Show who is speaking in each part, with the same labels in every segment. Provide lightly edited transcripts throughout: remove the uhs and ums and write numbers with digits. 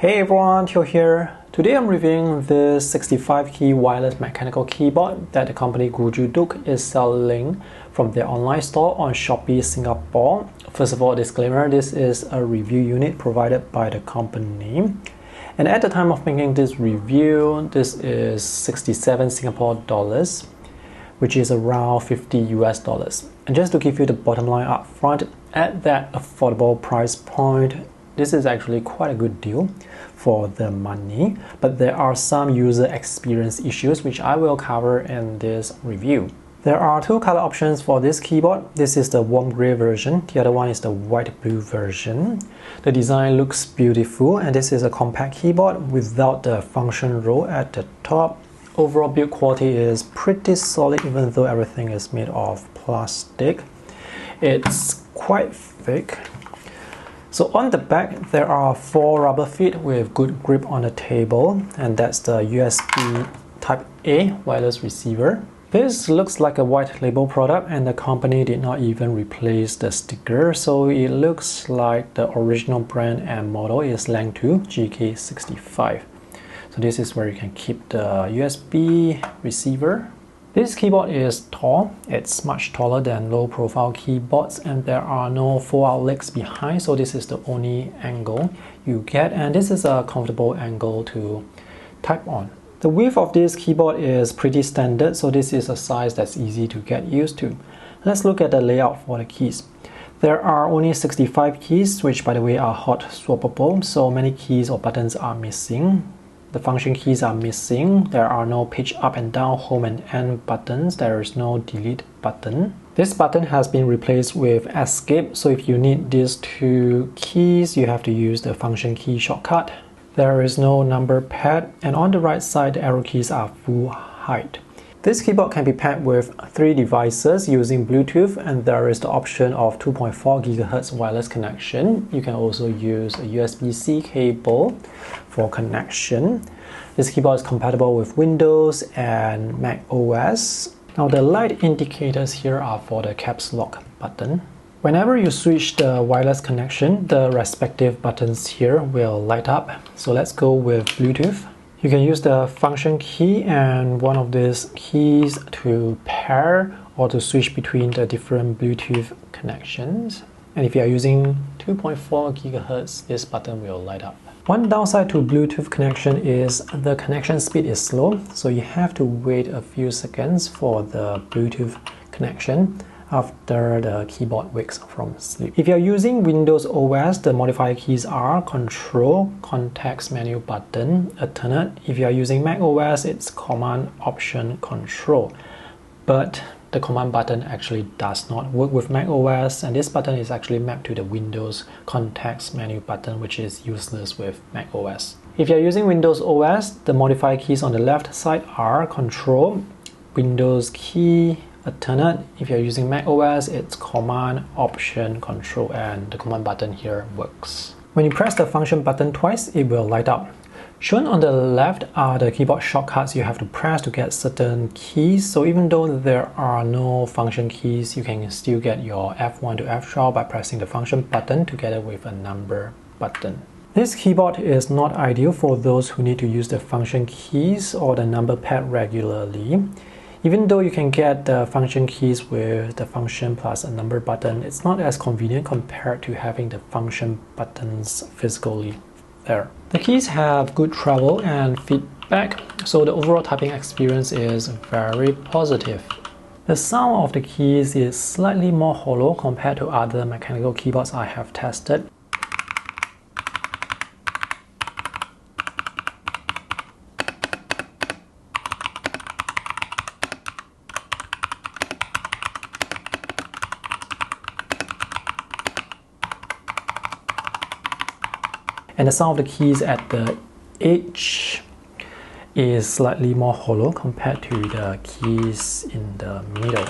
Speaker 1: Hey everyone, Theo here. Today I'm reviewing this 65-key wireless mechanical keyboard that the company Goojodoq is selling from their online store on Shopee Singapore. First of all, disclaimer, this is a review unit provided by the company. And at the time of making this review, this is 67 Singapore dollars, which is around 50 US dollars. And just to give you the bottom line up front, at that affordable price point, this is actually quite a good deal for the money, but there are some user experience issues which I will cover in this review. There are two color options for this keyboard. This is the warm gray version, the other one is the white blue version. The design looks beautiful, and this is a compact keyboard without the function row at the top. Overall build quality is pretty solid even though everything is made of plastic. It's quite thick. So on the back, there are 4 rubber feet with good grip on the table, and that's the USB Type A wireless receiver. This looks like a white label product, and the company did not even replace the sticker, so it looks like the original brand and model is Lang2 GK65. So this is where you can keep the USB receiver. This keyboard is tall. It's much taller than low-profile keyboards, and there are no fold-out legs behind, so this is the only angle you get, and this is a comfortable angle to type on. The width of this keyboard is pretty standard, so this is a size that's easy to get used to. Let's look at the layout for the keys. There are only 65 keys, which by the way are hot swappable, so many keys or buttons are missing. The function keys are missing. There are no pitch up and down, home and end buttons. There is no delete button. This button has been replaced with escape, so if you need these 2 keys, you have to use the function key shortcut. There is no number pad, and on the right side, the arrow keys are full height. This keyboard can be paired with 3 devices using Bluetooth, and there is the option of 2.4 GHz wireless connection. You can also use a USB-C cable for connection. This keyboard is compatible with Windows and Mac OS. Now the light indicators here are for the caps lock button. Whenever you switch the wireless connection, the respective buttons here will light up. So let's go with Bluetooth. You can use the function key and one of these keys to pair or to switch between the different Bluetooth connections. And if you are using 2.4 GHz, this button will light up. One downside to Bluetooth connection is the connection speed is slow, so you have to wait a few seconds for the Bluetooth connection after the keyboard wakes from sleep. If you're using Windows OS, the modifier keys are Control, Context Menu button, Alternate. If you're using Mac OS, it's Command, Option, Control. But the command button actually does not work with Mac OS, and this button is actually mapped to the Windows Context Menu button, which is useless with Mac OS. If you're using Windows OS, the modifier keys on the left side are Control, Windows key, Alternate. If you're using Mac OS, it's Command, Option, Control, and the command button here works. When you press the function button twice, it will light up. Shown on the left are the keyboard shortcuts you have to press to get certain keys. So even though there are no function keys, you can still get your F1 to F12 by pressing the function button together with a number button. This keyboard is not ideal for those who need to use the function keys or the number pad regularly. Even though you can get the function keys with the function plus a number button, it's not as convenient compared to having the function buttons physically there. The keys have good travel and feedback, so the overall typing experience is very positive. The sound of the keys is slightly more hollow compared to other mechanical keyboards I have tested. And the sound of the keys at the edge is slightly more hollow compared to the keys in the middle.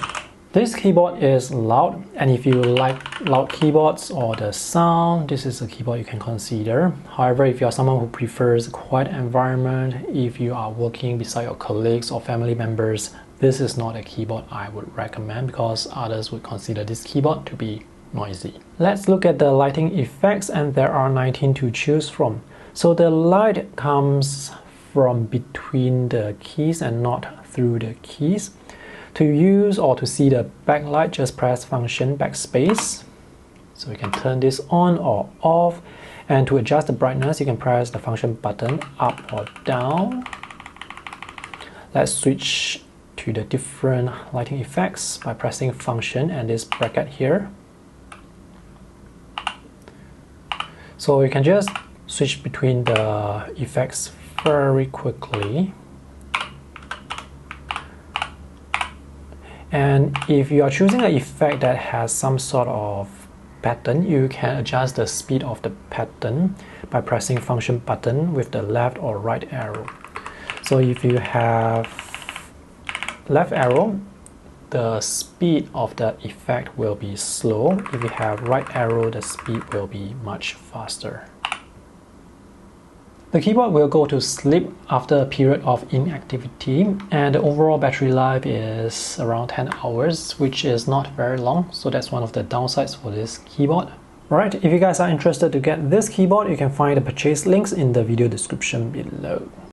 Speaker 1: This keyboard is loud, and if you like loud keyboards or the sound, this is a keyboard you can consider. However, if you are someone who prefers a quiet environment, if you are working beside your colleagues or family members, this is not a keyboard I would recommend because others would consider this keyboard to be noisy. Let's look at the lighting effects, and there are 19 to choose from. So the light comes from between the keys and not through the keys. To use or to see the backlight, just press function backspace. So you can turn this on or off. And to adjust the brightness, you can press the function button up or down. Let's switch to the different lighting effects by pressing function and this bracket here. So you can just switch between the effects very quickly. And if you are choosing an effect that has some sort of pattern, you can adjust the speed of the pattern by pressing function button with the left or right arrow. So if you have left arrow, the speed of the effect will be slow. If you have right arrow, the speed will be much faster. The keyboard will go to sleep after a period of inactivity, and the overall battery life is around 10 hours, which is not very long, so that's one of the downsides for this keyboard. Alright, if you guys are interested to get this keyboard, you can find the purchase links in the video description below.